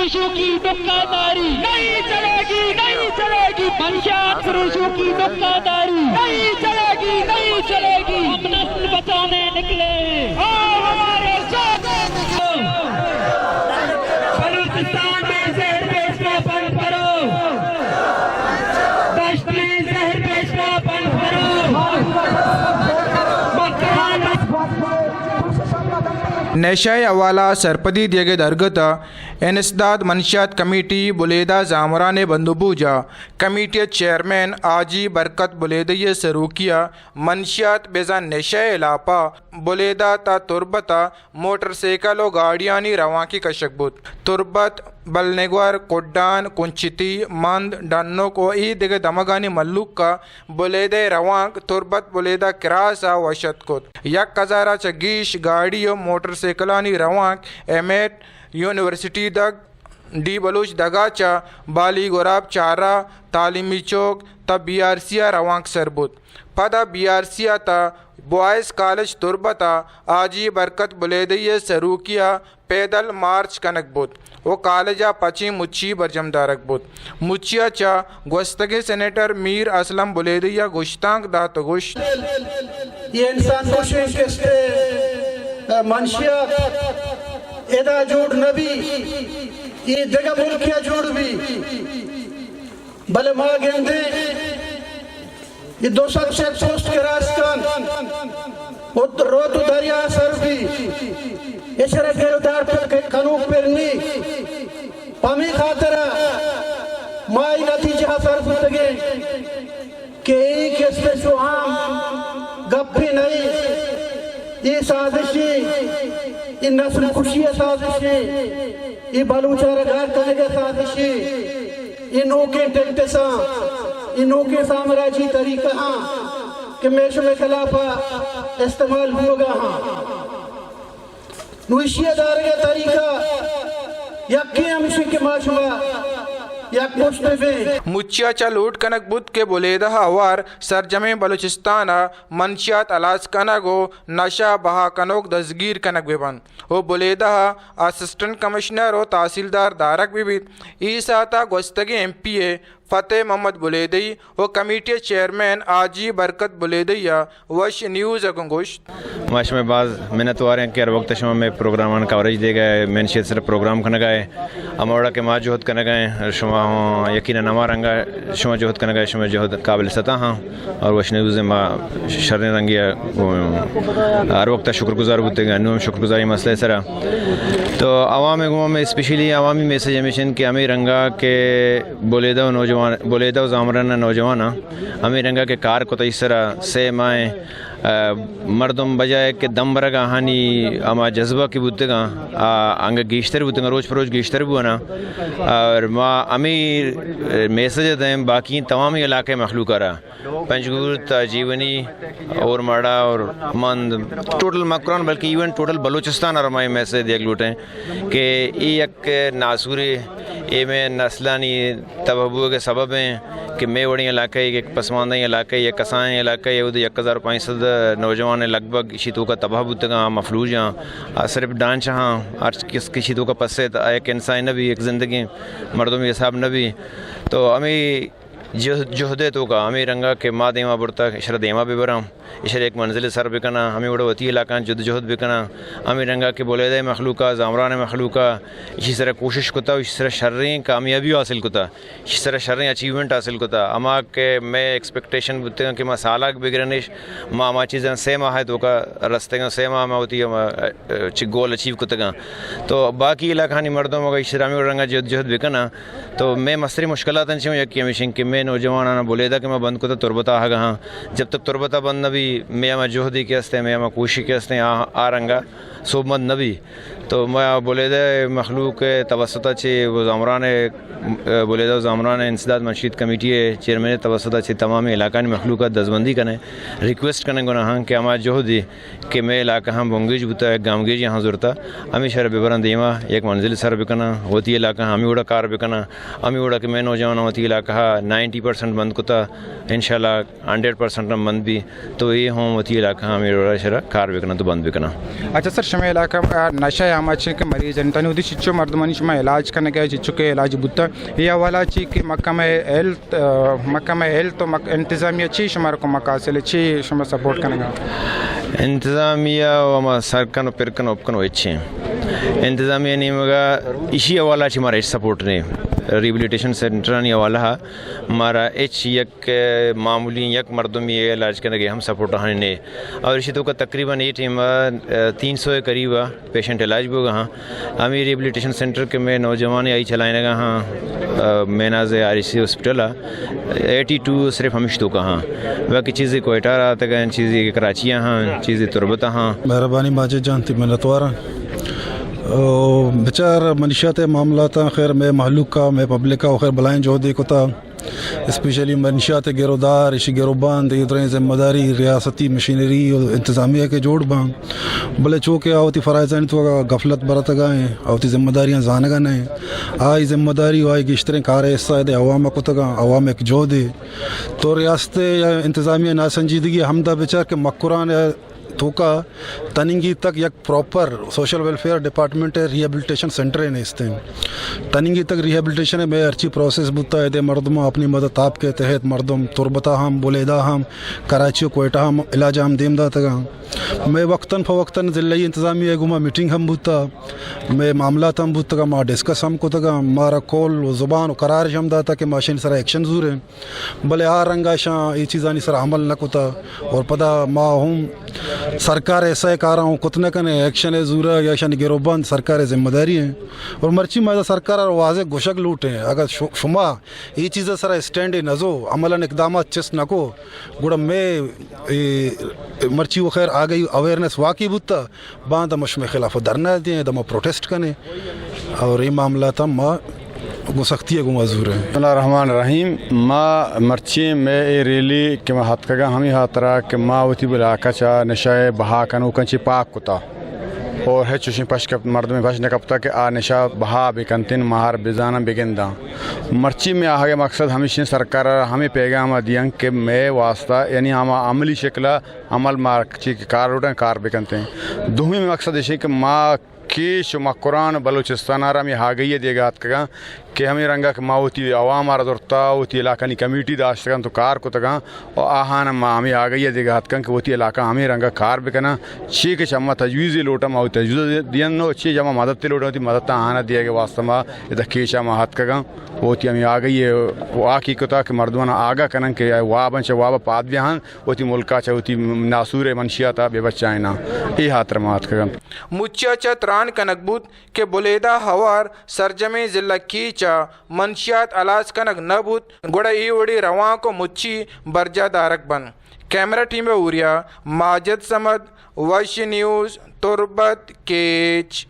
فروشوں کی دکہ داری نہیں چلے گی، نہیں چلے گی، منشیات فروشوں کی دکہ داری نہیں چلے گی، نہیں چلے گی، ہم نسل بچانے نکلے، ہمارے ساتھ بلوچستان میں زہر بیچنا بند کرو، دشت میں زہر بیچنا بند کرو، نشۂ حوالہ سرپدی دیگے درگتا نسداد منشیات کمیٹی بلیدہ زامران بندوبوجا کمیٹی چیئرمین آجی برکت بلیدہ سروکیا منشیات بیزا نشۂ علاپا بلیدہ تا تربتا موٹر سیکل و گاڑیانی رواں کی کشک بود تربت بلنگور کوڈان کنچتی مند ڈنو کو ای دیگے دمگانی ملوک کا بلیدہ رواں تربت بلیدہ کراسا وشت کت یک کزارا چگیش گاڑی و موٹر سیکلانی رواں ایمیٹ یونیورسٹی دگ ڈی بلوچ دگاچا بالی گوراب چارہ تعلیمی چوک تا بی آر سیا روانک سربت پدا بی آر سیا تا بوائز کالج تربتا آجی برکت بلیدہ سروکیا پیدل مارچ کنک بود وہ کالجہ پچی مچی برجم دارک بود مچیا چا گوستگی سینیٹر میر اسلم بلیدہ گشتانک دا تو گشت یہ انسان کوشش کس کے منشیات ادا جوڑ نبی یہ جگہ ملکیہ جوڑ بھی بلے ماں گندے یہ دو سب سے پوسٹ کے راستان روتو دریا سر بھی اشرے گردار پر کنوک پرنی پامی خاطرہ مائی نتیجہ صرف لگے کہ ایک اس پہ شوہام گپ بھی نہیں یہ سازشی یہ نسل خوشی سازشی یہ بلوچہ رگار کنگے سازشی یہ نوکے ٹکٹساں یہ نوکے سامراجی طریقہ ہاں کہ میشو میں خلافہ استعمال ہوگا ہاں نوشیہ دارگا طریقہ یکی ہمشی کے معاشمہ یک پشت پہ مچیا چا لوٹ کنک بود کے بلیدہ ہوار سرجمع بلوچستان منشیات علاج کنگو نشہ بہا کنوک دزگیر کنک بیبن وہ بلیدہ اسسٹنٹ کمشنر و تحصیلدار دارک بھی بیت ایساتا گوستگی ایم پی اے فتح محمد بلیدی و کمیٹی چیئرمین آجی برکت بلیدی وش نیوز اگنگوشت ماش میں بعض منتواریں کہ ہر وقت شما میں پروگرامان کوریج دے گئے منشیات صرف پروگرام کھنا گئے اموڑا کے ماں جوہد کھنا گئے شما ہوں یقیناً نمارنگا شما جوہد کھنا گئے شما جوہد قابل سطح ہاں اور وش نیوز ماں شرن رنگی ہر وقت شکر گزار ہوتے گئے انہوں شکر گزاری مسئلہ سرا تو عوام گوہ میں اسپیشلی عوامی میسیج ہمیشن کہ ہمیں رنگا کے بلیدہ و نوجوان بلیدہ و زامران نوجوان ہمیں رنگا کے کار کو تیسرا سے مائیں مردم بجائے کہ دم برگا ہانی اما جذبہ کی بودتے گا انگا گیشتر بودتے گا روز پر روز گیشتر بوانا اور ما امیر میسیج دیں باقی تمامی علاقے مخلوق رہا پنجگور تا جیونی اور ماڑا اور مند ٹوٹل مکران بلکہ ایون ٹوٹل بلوچستان اور ہمیں میسیج دیکھ لوٹیں کہ ایک ناسوری اے میں نسلانی تبہبو کے سبب ہیں کہ میں وڑی علاقہ ایک پسماندہ علاقہ یک کسائیں علاقہ یہ 1500 نوجوان لگ بھگ شیتوں کا تباہ بودتگاں مفلوج ہاں صرف ڈانچ ہاں ہر کس کی شیتوں کا پسے ایک انسان نبی ایک زندگی مردم یہ صاحب نبی تو ہمیں جہدے تو کا ہمیں رنگا کہ ماں دیما برتا اشرا دیما بھی برام اشرا ایک منزل سر بکنا ہمیں بڑا وطی علاقہ جد جہد بکنا ہمیں رنگا کہ بلیدہ مخلوقہ زامران مخلوقہ اسی طرح کوشش کتا اسی طرح شرریں کامیابی حاصل کتا اسی طرح شرریں اچیومنٹ حاصل کتا اما کہ میں ایکسپیکٹیشن بودتے ہیں کہ میں سالک بگرنش ماں چیزیں سے ماہ ہے تو کا رستے گا سے ماہ ہوتی ہے گول اچیو کتا گا تو باقی علاقہ نہیں مردوں مگر اسی طرح رنگا جد جہد بکنا تو میں مستری مشکلات انچوں یکی ہمیشن کہ میں نوجوانانا بلیدہ کہ میں بند کو تربتا آگا ہاں جب تک تربتا بند نبی میں اما جوہدی کے ہستے میں اما کوشی کے ہستے آرنگا صوب مند نبی تو میں بلیدہ مخلوق توسطہ چھے وہ زامران بلیدہ زامران نسداد منشیات کمیٹی چیئرمین توسطہ چھے تمام علاقہ مخلوقہ دزبندی کرنے ریکویسٹ کرنے گنا ہاں کہ اما جوہدی کہ میں علاقہ ہم بونگیج بتا ہے گامگیج یہاں ضرورتا ہمیں شہر ببران دیما ایک منزل سر بکنا ہوتی علاقہ ہمیں اڑا کار بکنا ہمیں اڑا کہ میں نوجوان ہوتی علاقہ 90% بند کتا انشاءاللہ 100% بند بھی تو تو یہ ہوں ہوتی علاقہ ہمیں روڑا شرا کار بکنا تو بند بکنا. اچھا سر شما علاقہ نشہ عام کے مریض ہیں تنی ودی چچو مردمانی شما علاج کرنے گئے چچو کے علاج بتا یہ حوالہ چی کہ محکمہ ہیلتھ تو انتظامیہ چی شمار کو مقاصد چی شما سپورٹ کرنے گا انتظامیہ و سرکن و پرکن اوپکن و اچھے انتظامیہ نہیں مگا اسی حوالہ چی ہمارا سپورٹ نے ریبلیٹیشن سینٹر نہیں حوالہ ہمارا ایچ یک معمولی یک مردم یہ علاج کرنے گئے ہم سپورٹ ہاں نے اور اسی تو کا تقریباً یہ ٹیم 300 قریب پیشنٹ علاج بھی ہوگا. ہاں ہمیں ریبلیٹیشن سینٹر کے میں نوجوان آئی چلائیں گا. ہاں میناز REC ہاسپٹل 82 صرف ہمش تو کہاں باقی چیزیں کوئٹہ رہتا گئے چیزیں کراچیاں ہاں چیزیں تربتہ ہاں. مہربانی ماجد جانتی منتوارا بچار منشیات معاملات خیر میں محلوق کا میں پبلک کا خیر بلائیں جو دیکھو تھا اسپیشلی منشیات گیرودار اسی گیروباند یہ طرح ذمہ داری ریاستی مشینری اور انتظامیہ کے جوڑ باں بلے چونکہ آوتی فرائض تو غفلت برت گائیں آوتی ذمہ داریاں زانگا نہیں آئی ذمہ داری آئی گشتریں کار حصہ دے عوام کو تگا عوام ایک جو دے تو ریاست یا انتظامیہ ناسنجیدگی ہمدہ بچار کے مکران توکا تننگی تک یک proper social welfare department rehabilitation centre ہے اس دن تننگی تک ریہیبلیٹیشن میں ارچی پروسیس بتا ہے دے مردم اپنی مدد آپ کے تحت مردم تربتہ ہم بلیدہ ہم کراچی کوئٹہ ہم علاج ہم دیم دا تگا میں وقتاً فوقتاً ضلعی انتظامیہ گما میٹنگ ہم بوتا میں معاملات ہم بوتا گا ماں ڈسکس ہم کو تگا مارا کول و زبان و قرار ہم داتا کہ ماشین سر ایکشن ضرور ہے بلے آ رنگا شاہ یہ چیزانی سر عمل نہ کتا اور پدا ماں ہوں سرکار ایسا کہہ رہا ہوں کتنے کنے ایکشن ہے زورا یا شان گروبند سرکار ذمہ داری ہیں اور مرچی مادہ سرکار اور واضح گوشک لوٹ ہیں اگر شما یہ چیزیں سر اسٹینڈ نزو عملاً اقدامات چس نکو گوڑا میں مرچی و خیر آگئی اویرنس واقعی بودتا باندھ مش میں خلاف درنا دیں دم پروٹیسٹ کنے اور یہ معاملات ہم ماں گو سختی ہے گو معذور ہے. بسم اللہ الرحمن الرحیم. ما مرچی میں ریلی کہ میں ہاتھ کگا ہمیں ہاتھ رہا کہ ما وتی بلا کچا نشائے بہا کنو کنچی پاک کتا اور ہے چوشیں پشک مرد میں پش نکپتا کہ آ نشا بہا بکنتن مہار بزانا بگندہ مرچی میں آگے مقصد ہمیشہ سرکار ہمیں پیغام دیاں کہ میں واسطہ یعنی ہم عملی شکلہ عمل مارچی کار روٹیں کار بکنتے ہیں دومی میں مقصد ہے کہ ماں کیش و قرآن بلوچستان آرہا میں ہاگئی دے گا کگا کہ ہمیں رنگا کہ ماں ہوتی عوام آرہ دورتا ہوتی علاقہ نی کمیٹی داشتگا تو کار کو تگا اور آہانا ماں ہمیں آگئی دے گا کہ ہوتی علاقہ ہمیں رنگا کار بکنا چی کہ چمہ تجویزی لوٹا ماں ہوتی تجویز دین نو چی جمع مدد تی لوٹا ہوتی مدد تا آہانا دیا گا واسطہ ماں ادھا کیشا ماں ہاتھ کگا ہوتی ہمیں آگئی ہے وہ آکی کتا کہ مردوانا آگا کنن کہ وابن چا وابا پاد بیان ہوتی ملکا چا ہوتی ناسور منشیاتا بے بچائنا ای ہاتھ رمات کگا مچا چا تران کنک بود کہ بلیدہ ہوار سرجمی ضلع کیچا منشیات علاج کنک نہ بود گوڑا ای وڑی رواں کو مچی برجا دارک بن. کیمرہ ٹیم اوریا ماجد سمد وش نیوز تربت کیچ.